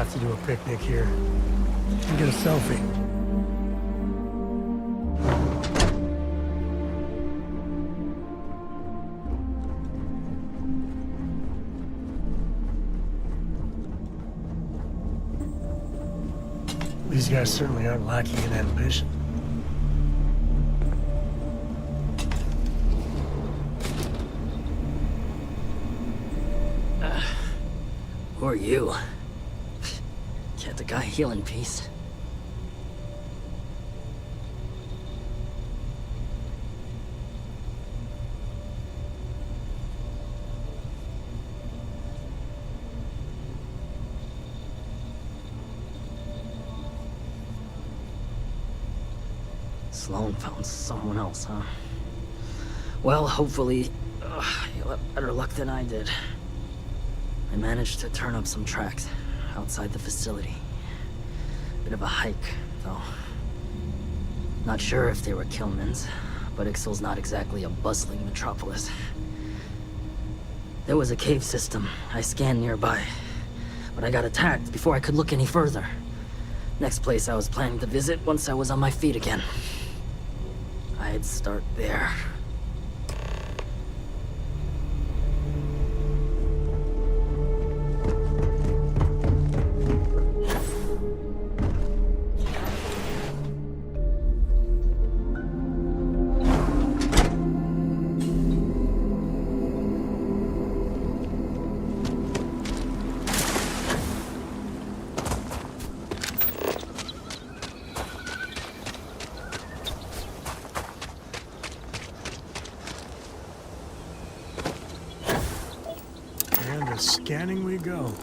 have to do a picnic here. And get a selfie. These guys certainly aren't lacking in ambition. Who are you? Can't the guy heal in peace? Sloan found someone else, huh? Well, hopefully, you'll have better luck than I did. I managed to turn up some tracks outside the facility. Bit of a hike, though. Not sure if they were Kilman's, but Ixal's not exactly a bustling metropolis. There was a cave system I scanned nearby, but I got attacked before I could look any further. Next place I was planning to visit once I was on my feet again. I'd start there. Scanning we go.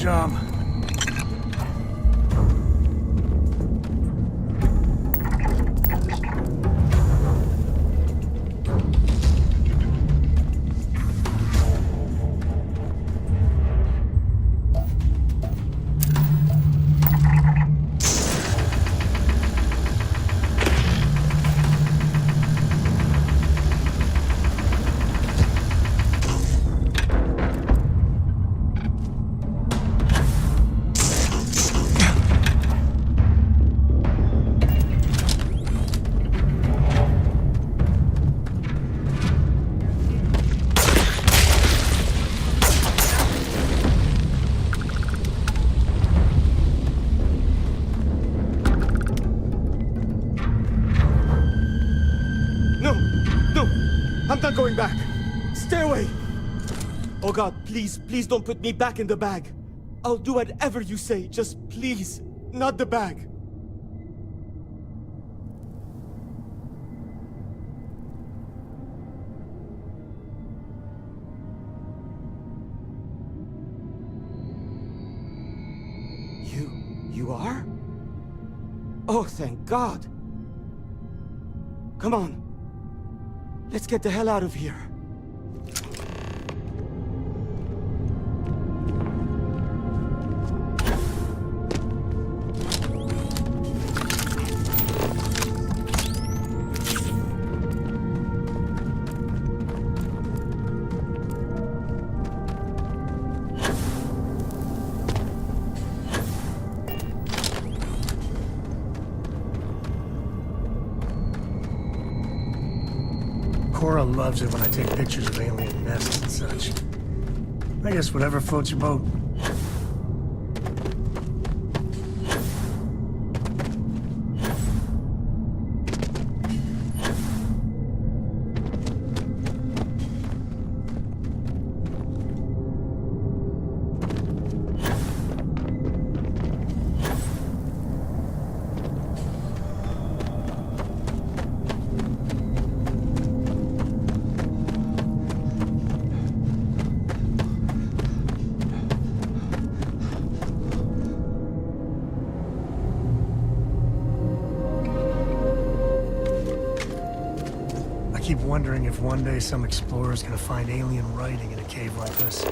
job. I'm not going back. Stay away. Oh God, please don't put me back in the bag. I'll do whatever you say, just please, not the bag. You are? Oh, thank God. Come on. Let's get the hell out of here. Cora loves it when I take pictures of alien nests and such. I guess whatever floats your boat. I keep wondering if one day some explorer's gonna find alien writing in a cave like this.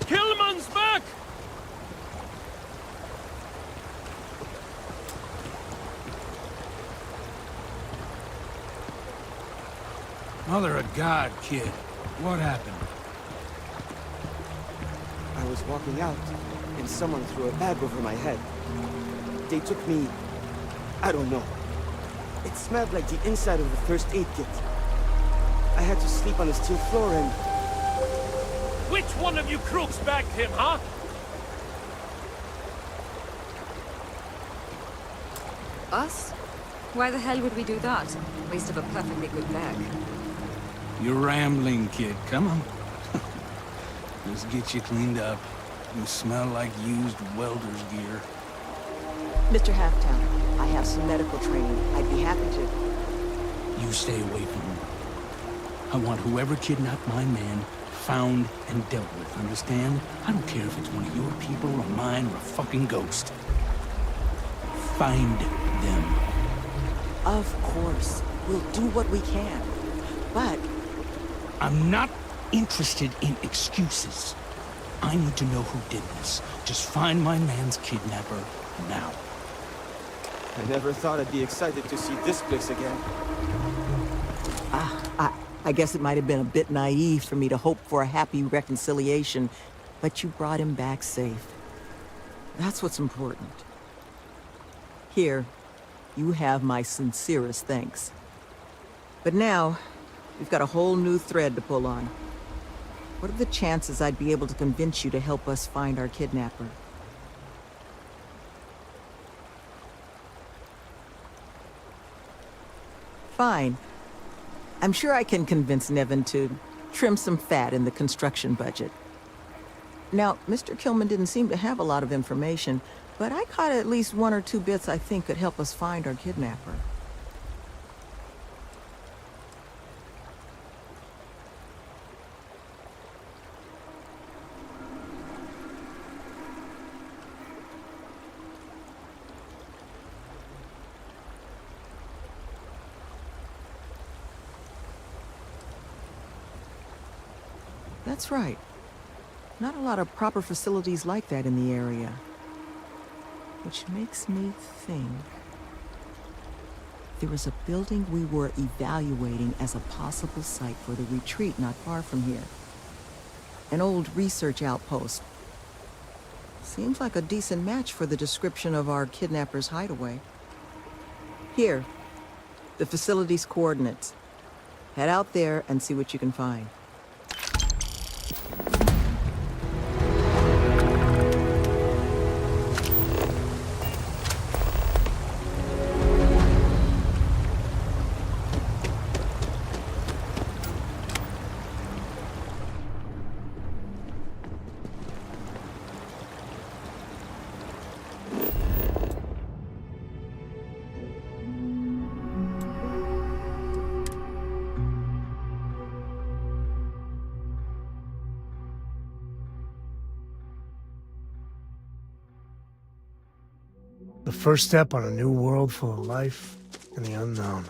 Killman's back! Mother of God, kid. What happened? I was walking out, and someone threw a bag over my head. They took me... I don't know. It smelled like the inside of a first aid kit. I had to sleep on a steel floor and... Which one of you crooks bagged him, huh? Us? Why the hell would we do that? Waste of a perfectly good bag. You're rambling, kid. Come on. Let's get you cleaned up. You smell like used welder's gear. Mr. Halftown, I have some medical training. I'd be happy to. You stay away from him. I want whoever kidnapped my man found and dealt with, understand? I don't care if it's one of your people or mine or a fucking ghost. Find them. Of course. We'll do what we can. But... I'm not interested in excuses. I need to know who did this. Just find my man's kidnapper now. I never thought I'd be excited to see this place again. I guess it might have been a bit naive for me to hope for a happy reconciliation, but you brought him back safe. That's what's important. Here, you have my sincerest thanks. But now, we've got a whole new thread to pull on. What are the chances I'd be able to convince you to help us find our kidnapper? Fine. I'm sure I can convince Nevin to trim some fat in the construction budget. Now, Mr. Kilman didn't seem to have a lot of information, but I caught at least 1 or 2 bits I think could help us find our kidnapper. That's right. Not a lot of proper facilities like that in the area. Which makes me think... there was a building we were evaluating as a possible site for the retreat not far from here. An old research outpost. Seems like a decent match for the description of our kidnapper's hideaway. Here, the facility's coordinates. Head out there and see what you can find. The first step on a new world full of life and the unknown.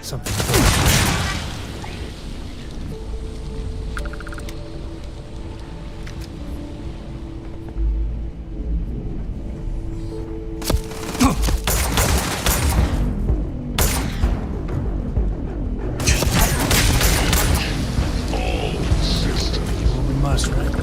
Something. We must, right?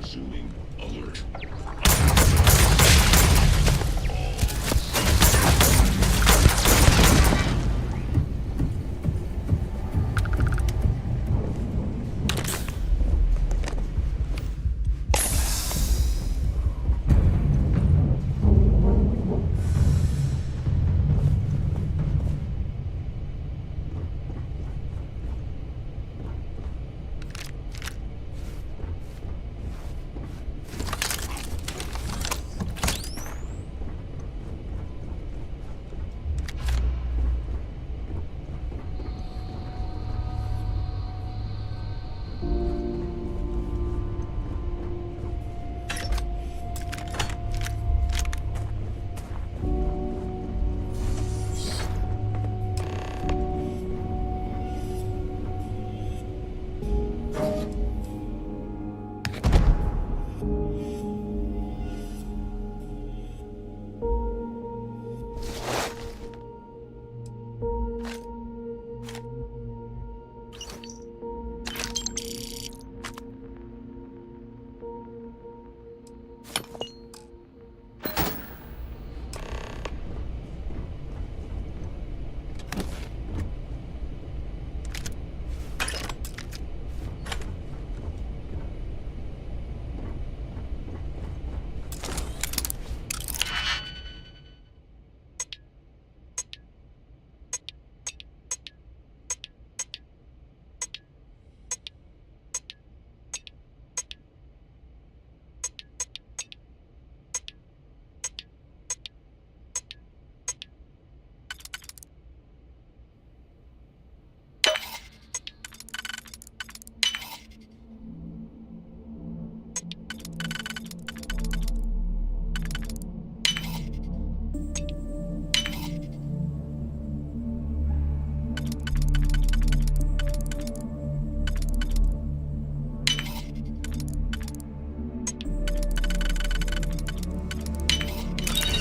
Resuming alert.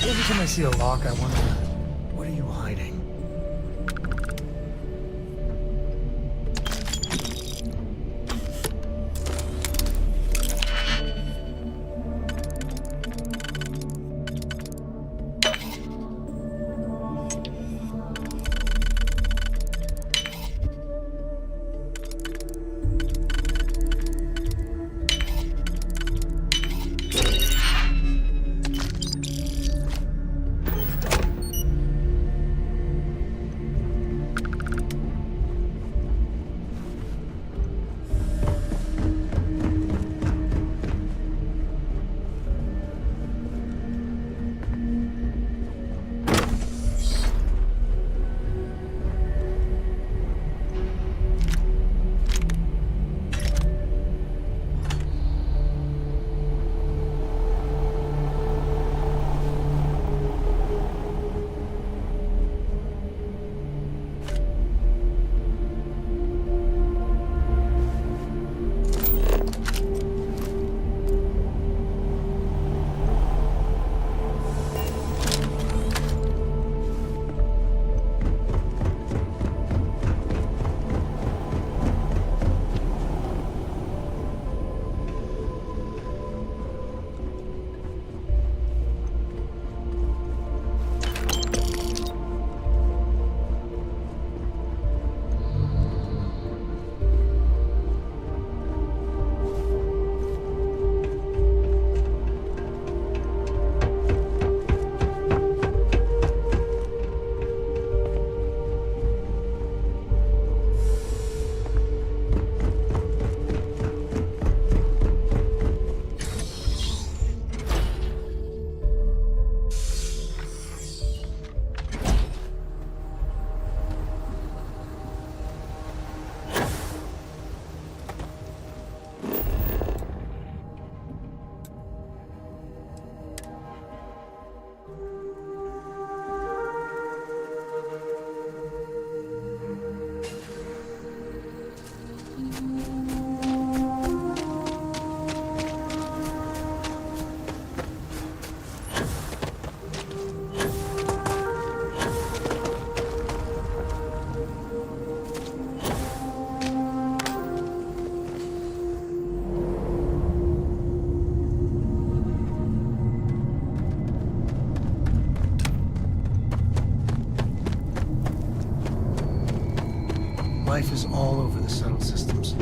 Every time I see a lock, I wonder, what are you hiding? all over the settled systems.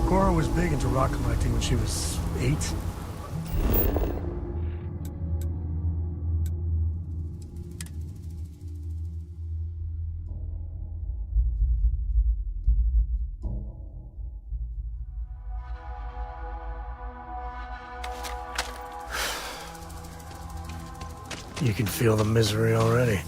Cora was big into rock collecting when she was 8. You can feel the misery already.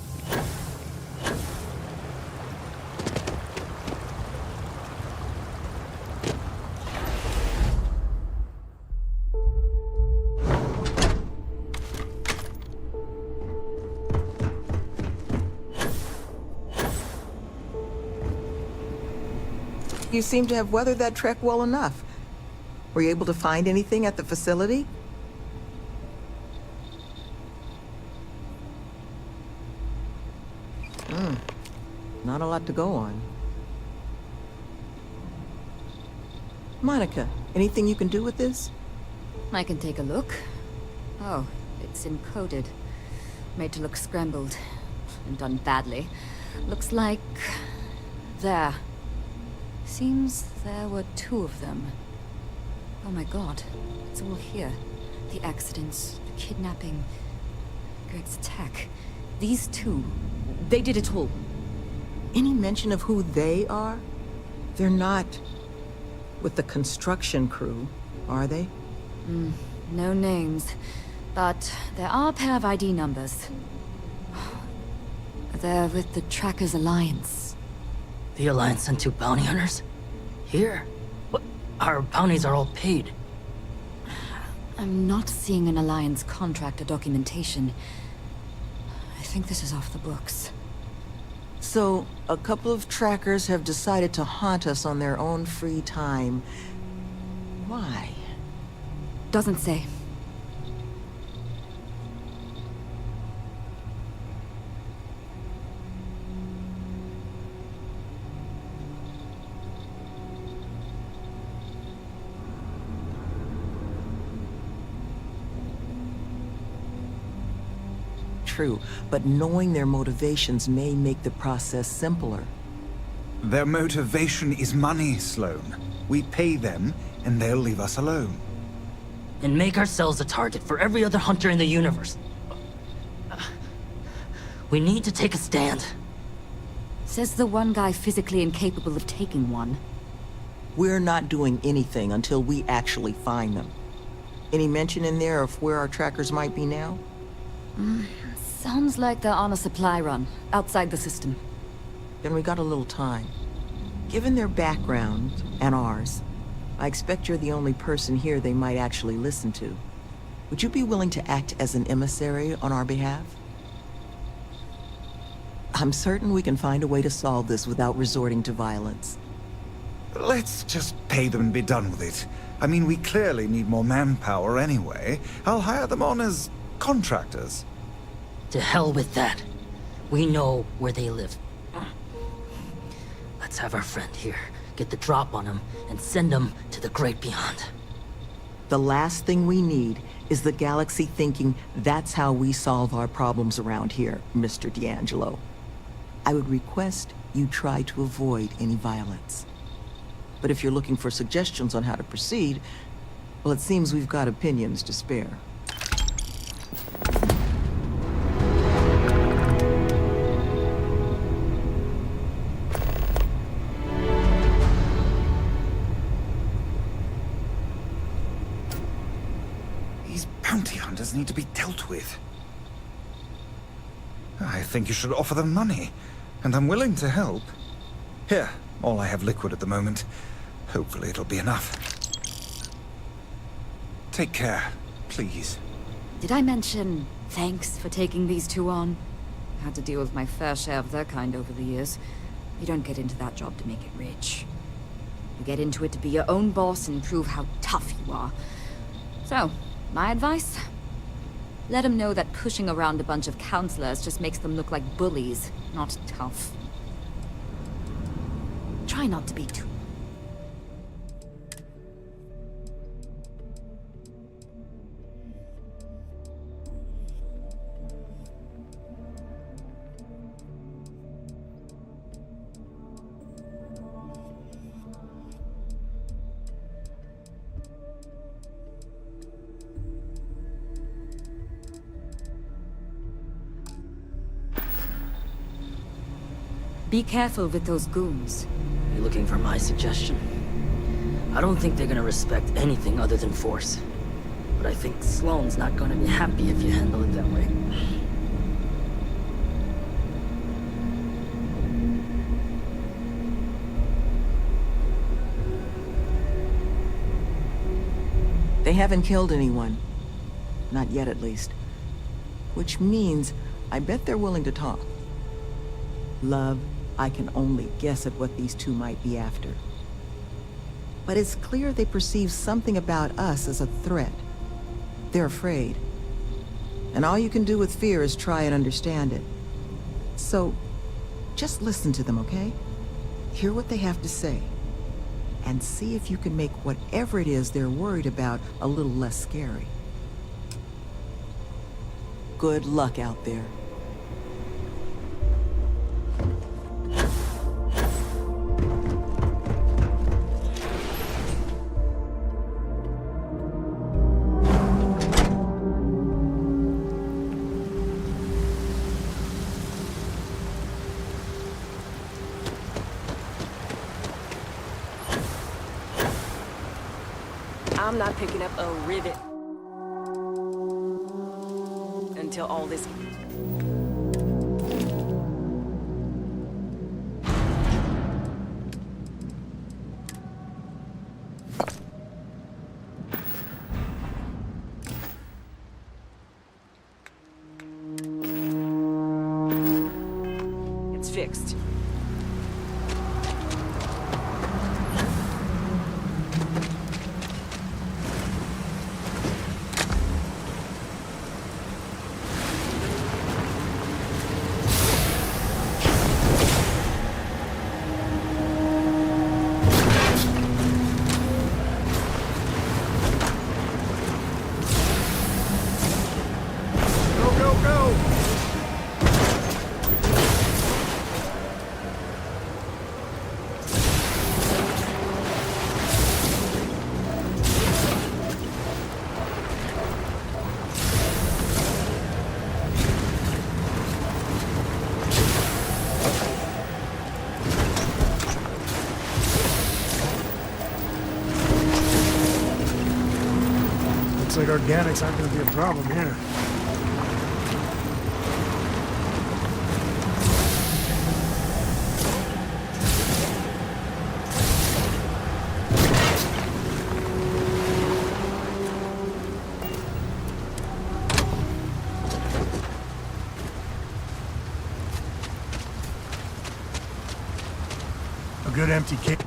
You seem to have weathered that trek well enough. Were you able to find anything at the facility? Not a lot to go on. Monica, anything you can do with this? I can take a look. Oh, it's encoded. Made to look scrambled. And done badly. Looks like... there. Seems there were 2 of them. Oh my god. It's all here. The accidents, the kidnapping, Greg's attack. These 2, they did it all. Any mention of who they are? They're not with the construction crew, are they? No names. But there are a pair of ID numbers. They're with the Trackers Alliance. The Alliance sent 2 bounty hunters? Here? What? Our bounties are all paid. I'm not seeing an Alliance contract or documentation. I think this is off the books. So, a couple of trackers have decided to haunt us on their own free time. Why? Doesn't say. True, but knowing their motivations may make the process simpler. Their motivation is money, Sloan. We pay them, and they'll leave us alone. And make ourselves a target for every other hunter in the universe. We need to take a stand. Says the one guy physically incapable of taking one. We're not doing anything until we actually find them. Any mention in there of where our trackers might be now? Sounds like they're on a supply run, outside the system. Then we got a little time. Given their background, and ours, I expect you're the only person here they might actually listen to. Would you be willing to act as an emissary on our behalf? I'm certain we can find a way to solve this without resorting to violence. Let's just pay them and be done with it. I mean, we clearly need more manpower anyway. I'll hire them on as contractors. To hell with that. We know where they live. Let's have our friend here get the drop on them and send them to the great beyond. The last thing we need is the galaxy thinking that's how we solve our problems around here, Mr. D'Angelo. I would request you try to avoid any violence. But if you're looking for suggestions on how to proceed, well, it seems we've got opinions to spare. These bounty hunters need to be dealt with. I think you should offer them money, and I'm willing to help. Here, all I have liquid at the moment. Hopefully it'll be enough. Take care, please. Did I mention thanks for taking these two on? Had to deal with my fair share of their kind over the years. You don't get into that job to make it rich. You get into it to be your own boss and prove how tough you are. So, my advice? Let them know that pushing around a bunch of counselors just makes them look like bullies, not tough. Try not to be too... Be careful with those goons. You looking for my suggestion? I don't think they're gonna respect anything other than force. But I think Sloane's not gonna be happy if you handle it that way. They haven't killed anyone. Not yet, at least. Which means I bet they're willing to talk. Love, I can only guess at what these two might be after. But it's clear they perceive something about us as a threat. They're afraid. And all you can do with fear is try and understand it. So, just listen to them, okay? Hear what they have to say. And see if you can make whatever it is they're worried about a little less scary. Good luck out there. I'm not picking up a rivet until all this... It's fixed. Looks like organics aren't going to be a problem here. A good empty case.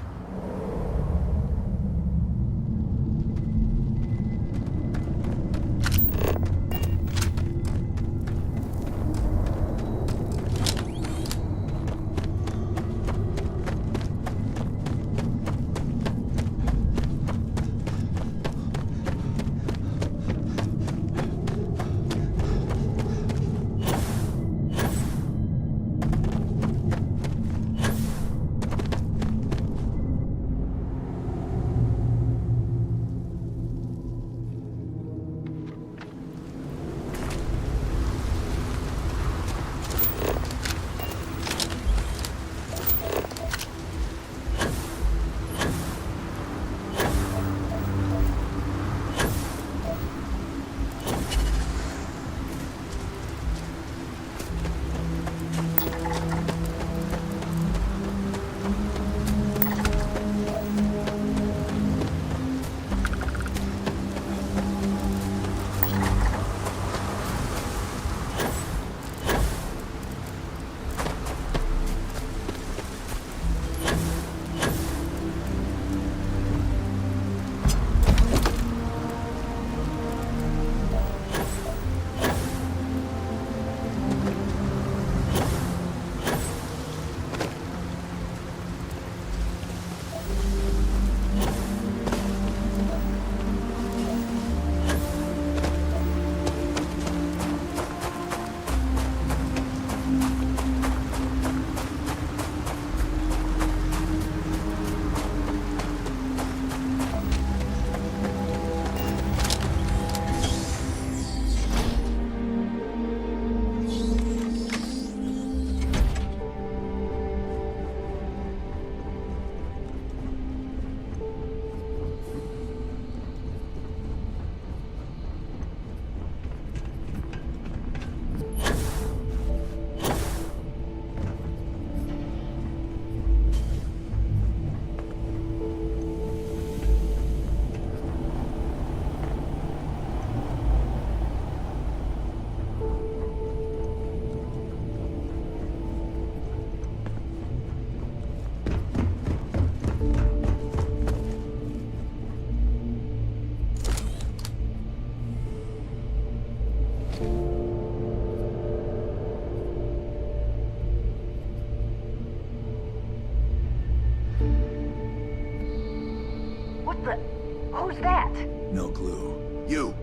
Who's that? No clue. You!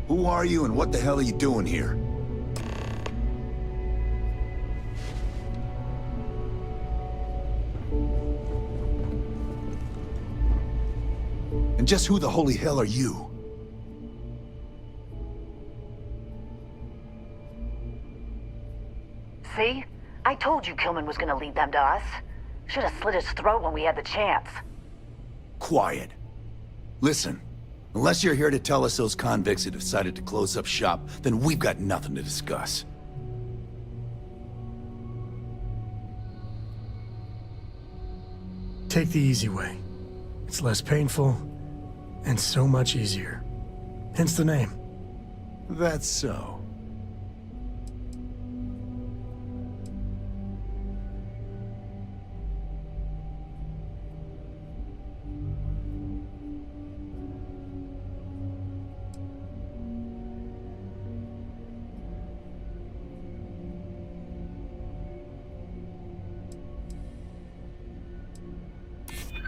Who are you and what the hell are you doing here? And just who the holy hell are you? See? I told you Kilman was gonna lead them to us. Should have slit his throat when we had the chance. Quiet. Listen, unless you're here to tell us those convicts have decided to close up shop, then we've got nothing to discuss. Take the easy way. It's less painful and so much easier. Hence the name. That's so.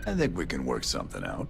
I think we can work something out.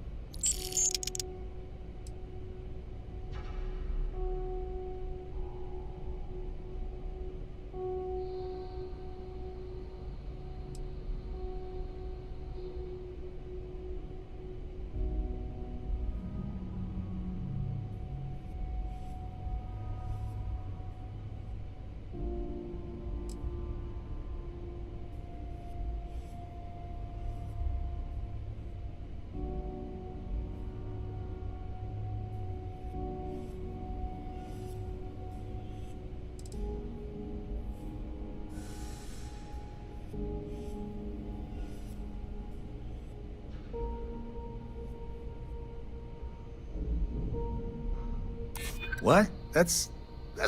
What? That's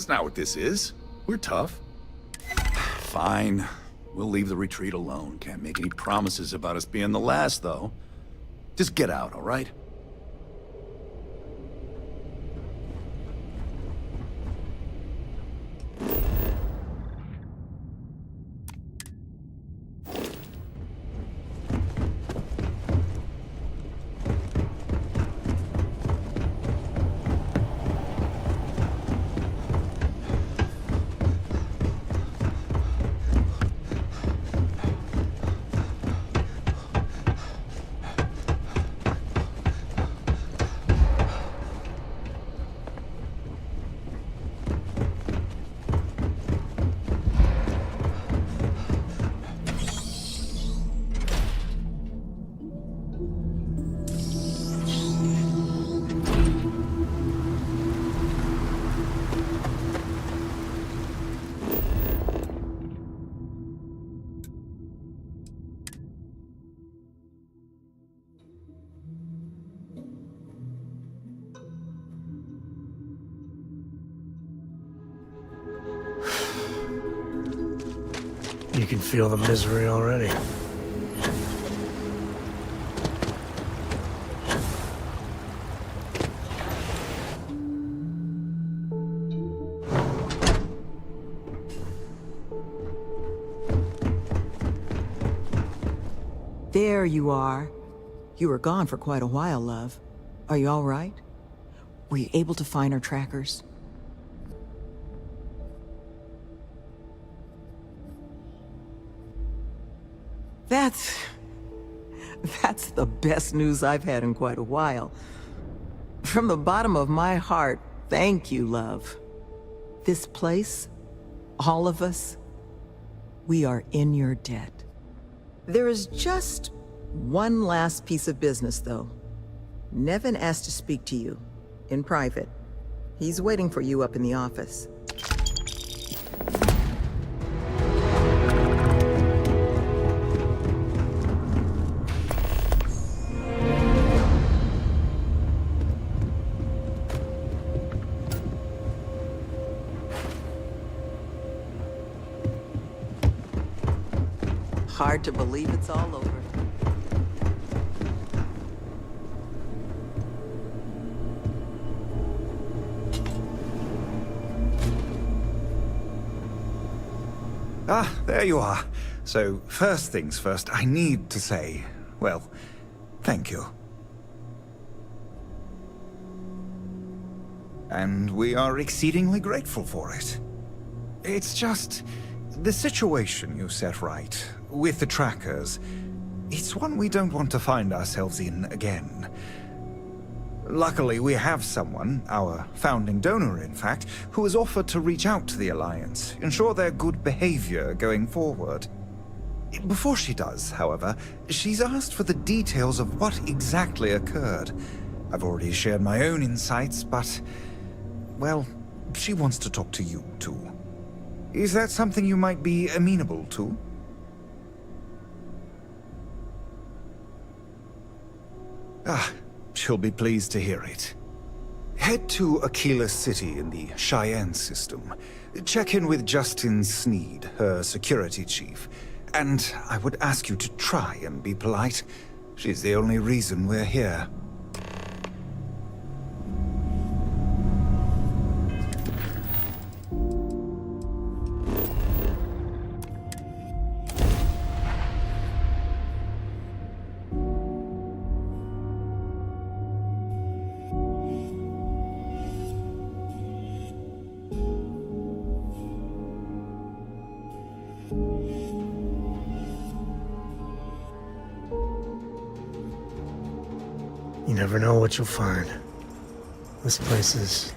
not what this is. We're tough. Fine. We'll leave the retreat alone. Can't make any promises about us being the last, though. Just get out, all right? You can feel the misery already. There you are. You were gone for quite a while, love. Are you all right? Were you able to find our trackers? That's the best news I've had in quite a while. From the bottom of my heart, thank you, love. This place, all of us, we are in your debt. There is just one last piece of business, though. Nevin asked to speak to you, in private. He's waiting for you up in the office. Hard to believe it's all over. Ah, there you are. So, first things first, I need to say, well, thank you. And we are exceedingly grateful for it. It's just the situation you set right with the trackers. It's one we don't want to find ourselves in again. Luckily, we have someone, our founding donor in fact, who has offered to reach out to the Alliance, ensure their good behavior going forward. Before she does, however, she's asked for the details of what exactly occurred. I've already shared my own insights, but, well, she wants to talk to you too. Is that something you might be amenable to? Ah, she'll be pleased to hear it. Head to Aquila City in the Cheyenne system. Check in with Justin Sneed, her security chief. And I would ask you to try and be polite. She's the only reason we're here. You never know what you'll find. This place is...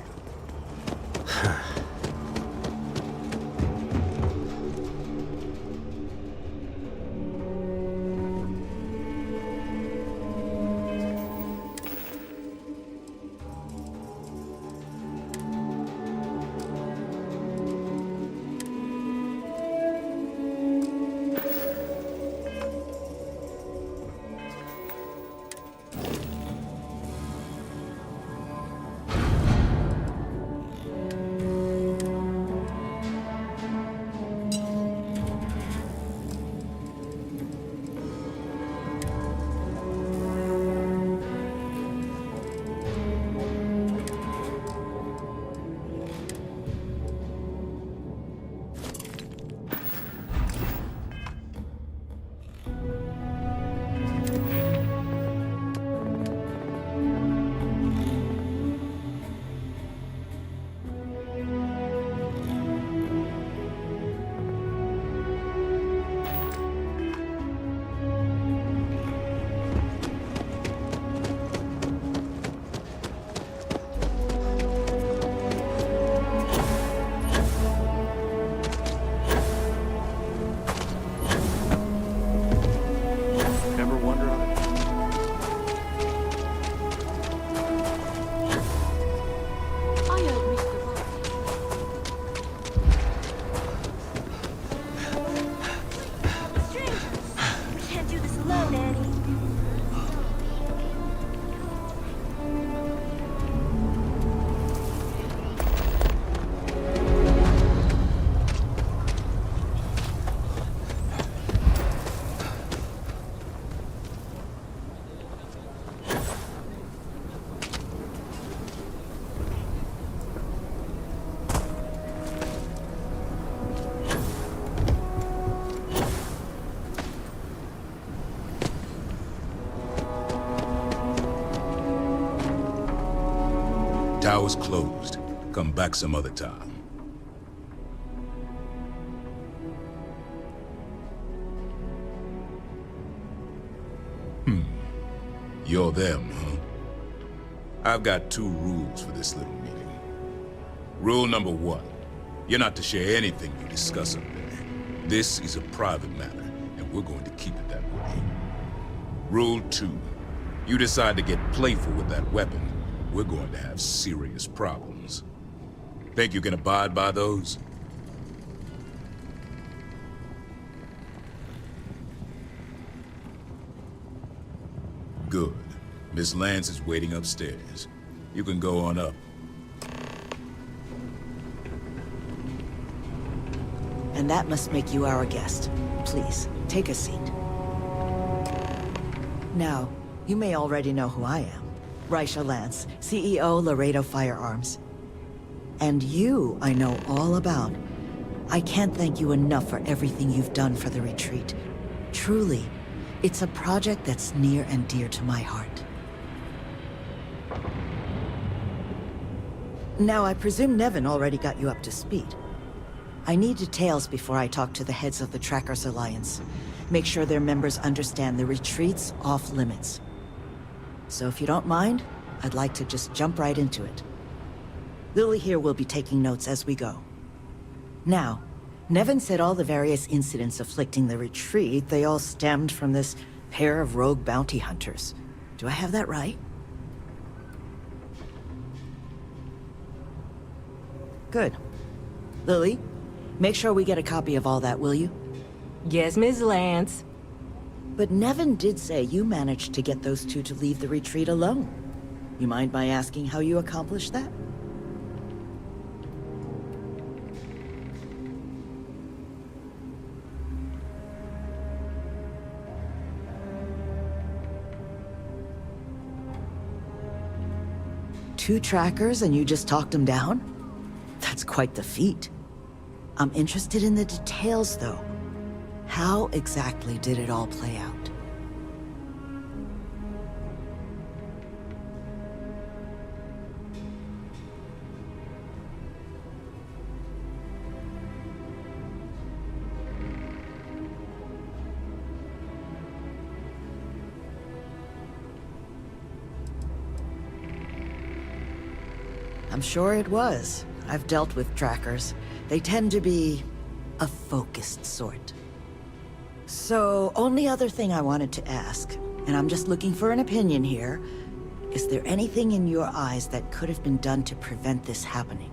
Tower's closed. Come back some other time. You're them, huh? I've got 2 rules for this little meeting. Rule number 1, you're not to share anything you discuss up there. This is a private matter, and we're going to keep it that way. Rule 2, you decide to get playful with that weapon, we're going to have serious problems. Think you can abide by those? Good. Miss Lance is waiting upstairs. You can go on up. And that must make you our guest. Please, take a seat. Now, you may already know who I am. Raisha Lance, CEO Laredo Firearms. And you, I know all about. I can't thank you enough for everything you've done for the retreat. Truly, it's a project that's near and dear to my heart. Now, I presume Nevin already got you up to speed. I need details before I talk to the heads of the Trackers Alliance. Make sure their members understand the retreat's off limits. So if you don't mind, I'd like to just jump right into it. Lily here will be taking notes as we go. Now, Nevin said all the various incidents afflicting the retreat, they all stemmed from this pair of rogue bounty hunters. Do I have that right? Good. Lily, make sure we get a copy of all that, will you? Yes, Miss Lance. But Nevin did say you managed to get those 2 to leave the retreat alone. You mind my asking how you accomplished that? Two trackers and you just talked them down? That's quite the feat. I'm interested in the details, though. How exactly did it all play out? I'm sure it was. I've dealt with trackers. They tend to be a focused sort. So, only other thing I wanted to ask, and I'm just looking for an opinion here, is there anything in your eyes that could have been done to prevent this happening?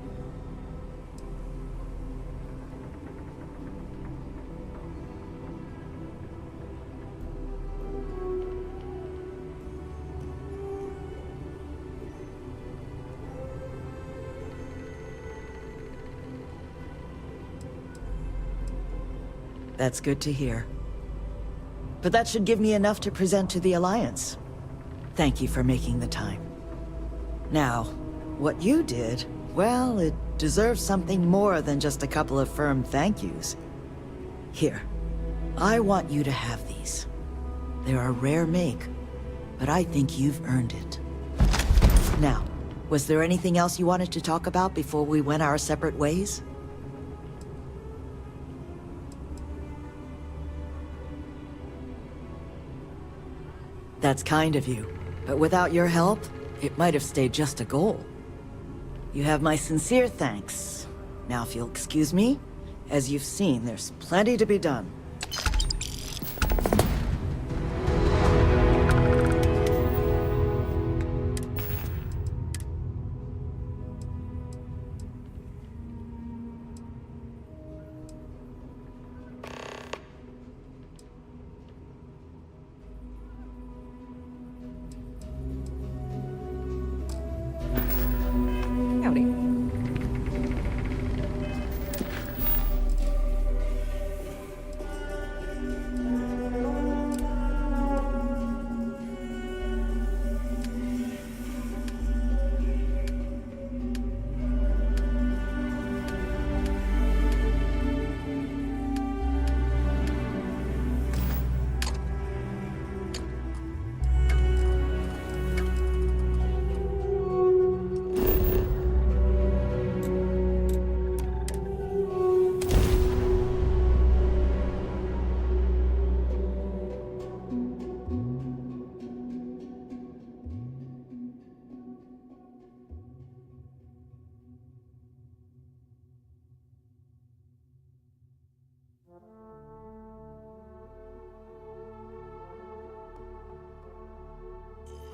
That's good to hear. But that should give me enough to present to the Alliance. Thank you for making the time. Now, what you did, well, it deserves something more than just a couple of firm thank yous. Here, I want you to have these. They're a rare make, but I think you've earned it. Now, was there anything else you wanted to talk about before we went our separate ways? That's kind of you, but without your help, it might have stayed just a goal. You have my sincere thanks. Now if you'll excuse me, as you've seen, there's plenty to be done.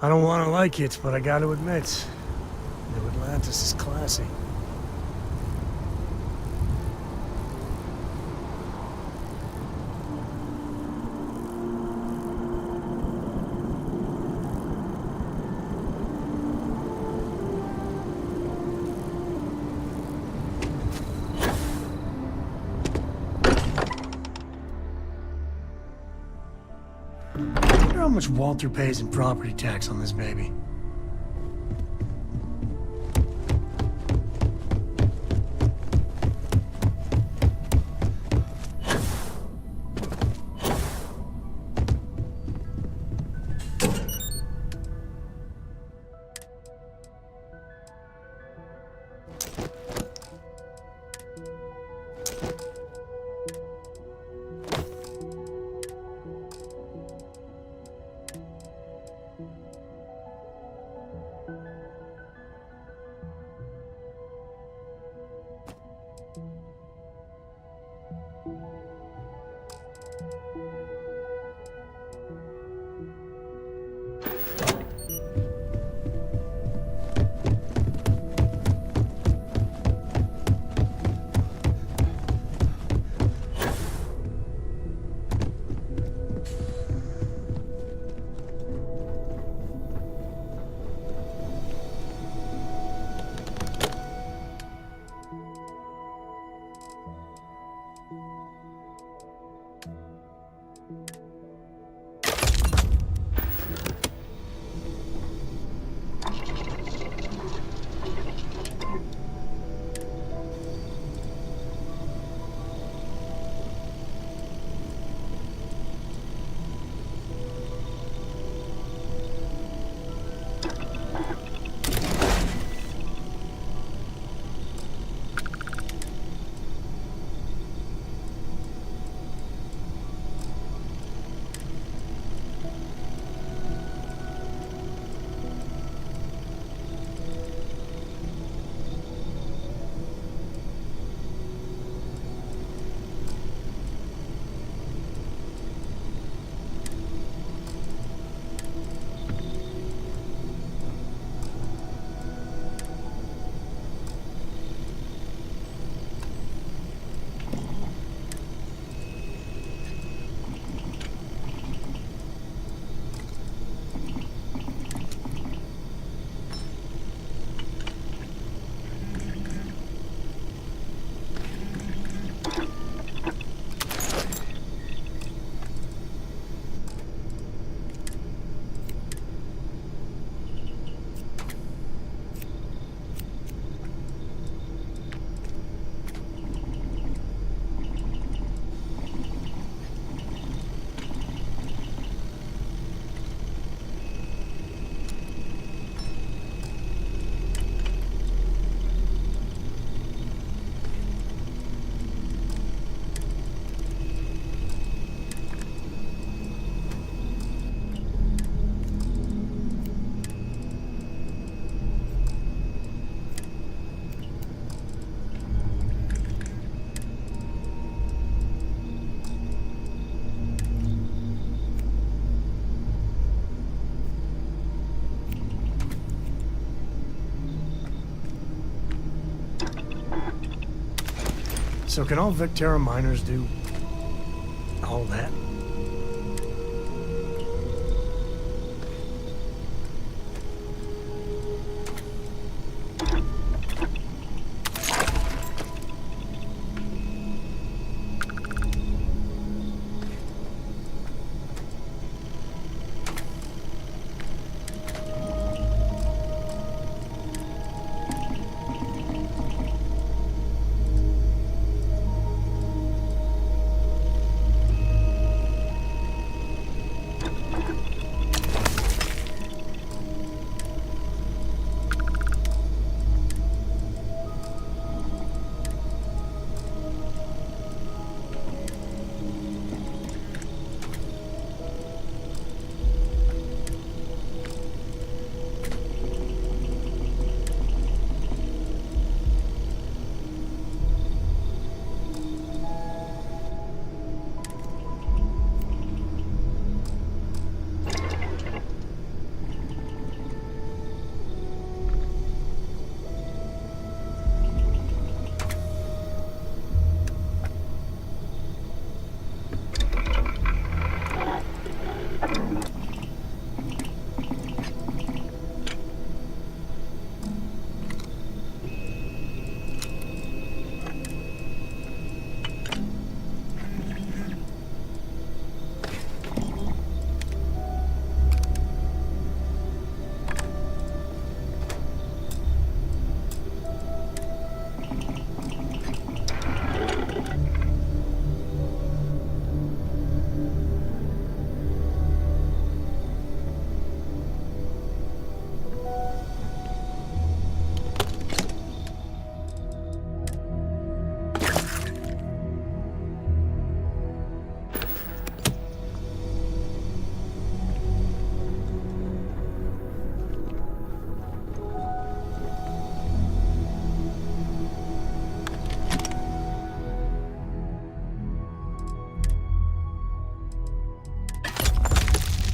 I don't want to like it, but I got to admit, New Atlantis is classy. How much Walter pays in property tax on this baby? So can all Vectera miners do all that?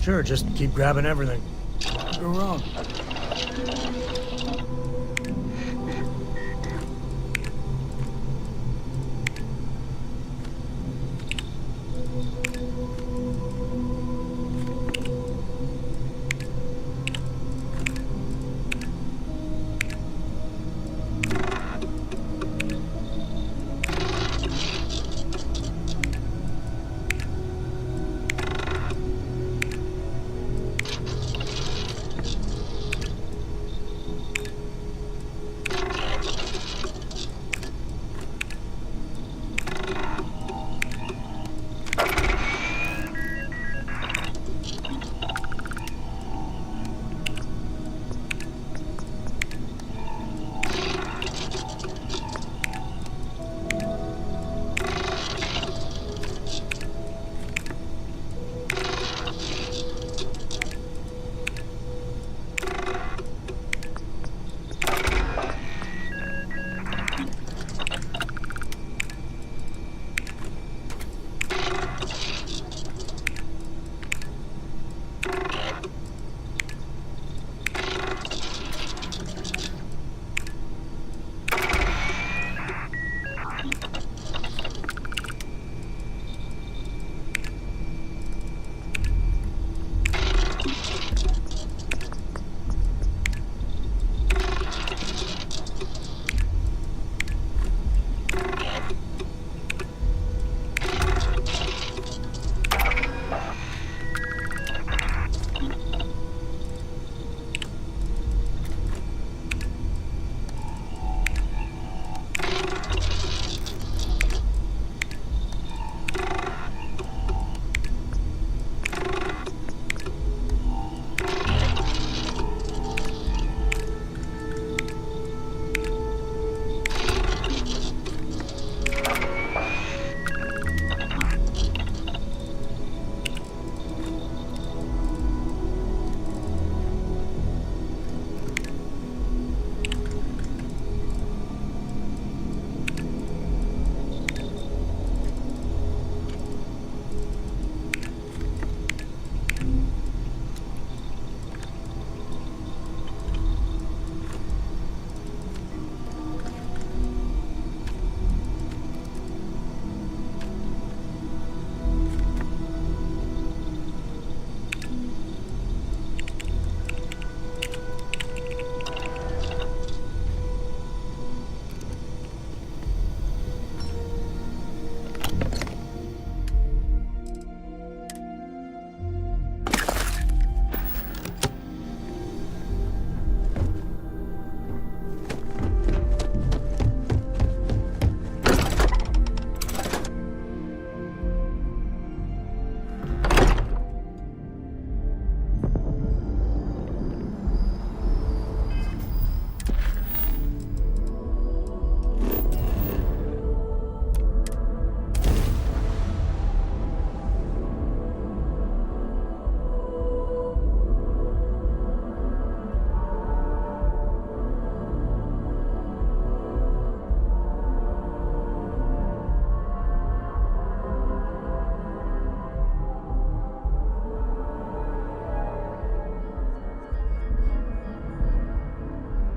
Sure, just keep grabbing everything. You're wrong.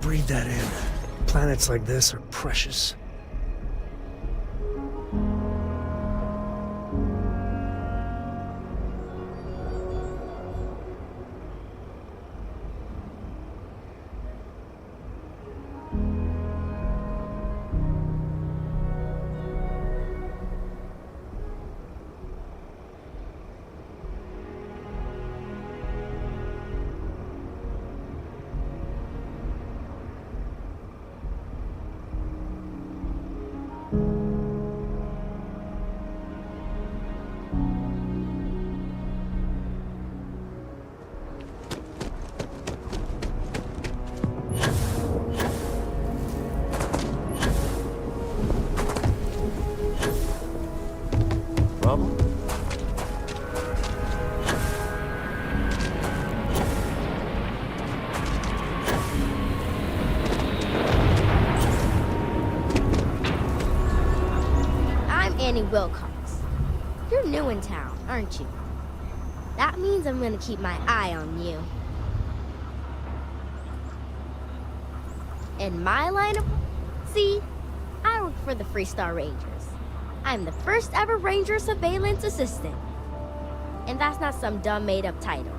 Breathe that in. Planets like this are precious. Problem? I'm Annie Wilcox. You're new in town, aren't you? That means I'm gonna keep my eye on you. In my line of... See, I work for the Freestar Rangers. I'm the first ever Ranger Surveillance Assistant. And that's not some dumb made-up title.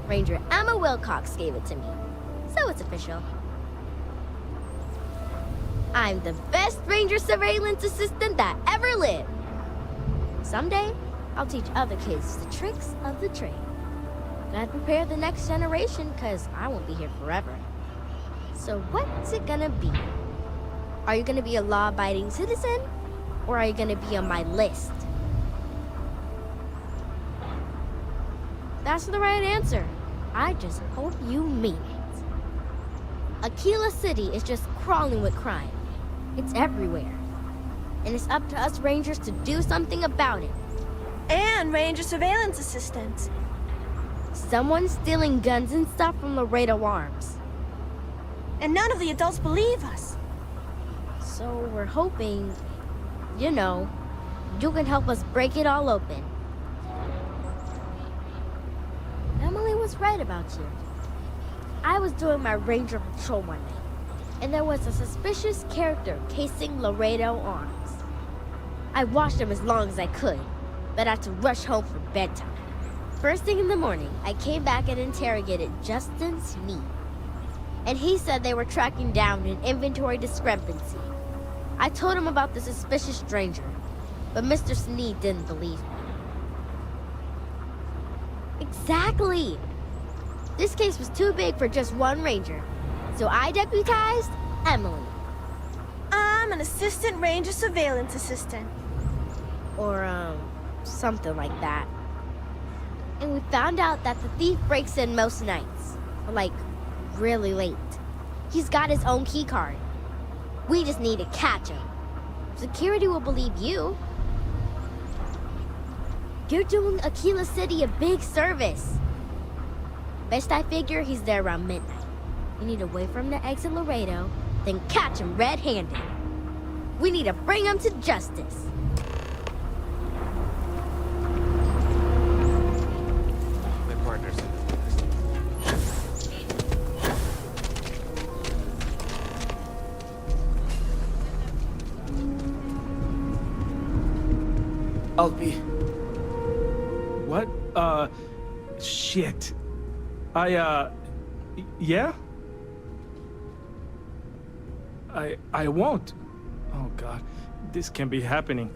Ranger Emma Wilcox gave it to me, so it's official. I'm the best Ranger Surveillance Assistant that ever lived. Someday, I'll teach other kids the tricks of the trade. Gotta prepare the next generation, cause I won't be here forever. So what's it gonna be? Are you gonna be a law-abiding citizen? Or are you gonna be on my list? That's the right answer. I just hope you mean it. Aquila City is just crawling with crime. It's everywhere. And it's up to us Rangers to do something about it. And Ranger Surveillance Assistants. Someone's stealing guns and stuff from Laredo Arms. And none of the adults believe us. So we're hoping, you know, you can help us break it all open. Emily was right about you. I was doing my ranger patrol one night, and there was a suspicious character casing Laredo Arms. I watched him as long as I could, but I had to rush home for bedtime. First thing in the morning, I came back and interrogated Justin Sneed. And he said they were tracking down an inventory discrepancy. I told him about the suspicious stranger, but Mr. Sneed didn't believe me. Exactly! This case was too big for just one ranger, so I deputized Emily. I'm an Assistant Ranger Surveillance Assistant. Or, something like that. And we found out that the thief breaks in most nights, like, really late. He's got his own key card. We just need to catch him. Security will believe you. You're doing Aquila City a big service. Best I figure he's there around midnight. We need to wait for him to exit Laredo, then catch him red-handed. We need to bring him to justice. My partner's in I'll be... What? Shit. Yeah? I won't. Oh, God. This can't be happening.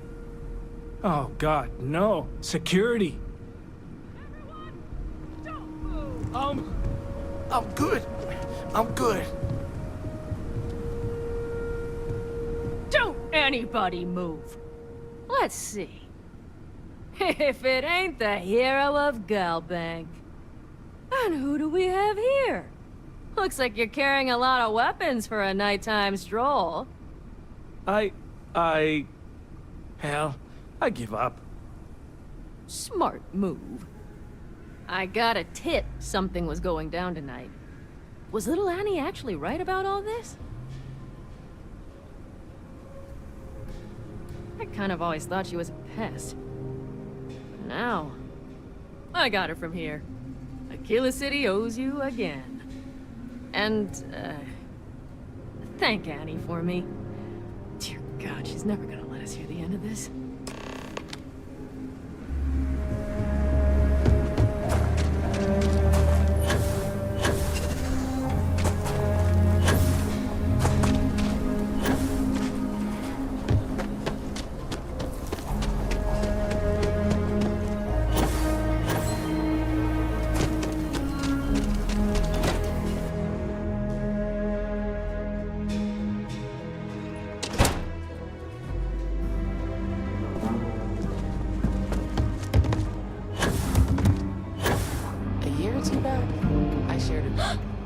Oh, God, no. Security. I'm good. I'm good. Don't anybody move. Let's see. If it ain't the hero of Galbank. And who do we have here? Looks like you're carrying a lot of weapons for a nighttime stroll. Hell, I give up. Smart move. I got a tip something was going down tonight. Was little Annie actually right about all this? I kind of always thought she was a pest. But now, I got her from here. Aquila City owes you again. And, thank Annie for me. Dear God, she's never gonna let us hear the end of this.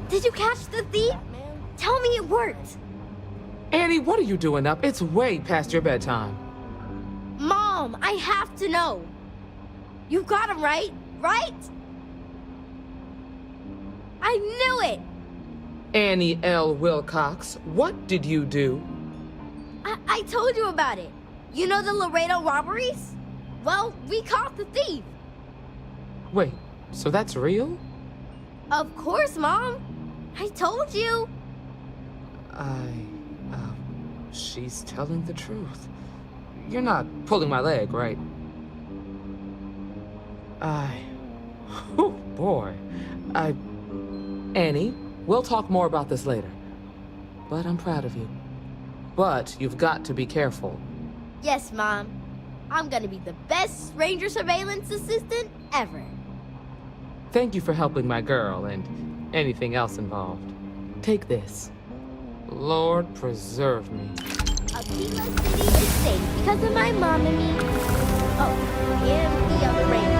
Did you catch the thief? Tell me it worked. Annie, what are you doing up? It's way past your bedtime. Mom, I have to know. You got him right? Right? I knew it! Annie L. Wilcox, what did you do? I told you about it. You know the Laredo robberies? Well, we caught the thief. Wait, so that's real? Of course, Mom. I told you. She's telling the truth. You're not pulling my leg, right? Oh boy. Annie, we'll talk more about this later. But I'm proud of you. But you've got to be careful. Yes, Mom. I'm gonna be the best ranger surveillance assistant ever. Thank you for helping my girl and anything else involved. Take this. Lord preserve me. Aquila City is safe because of my mom and me. Oh, and the other rangers.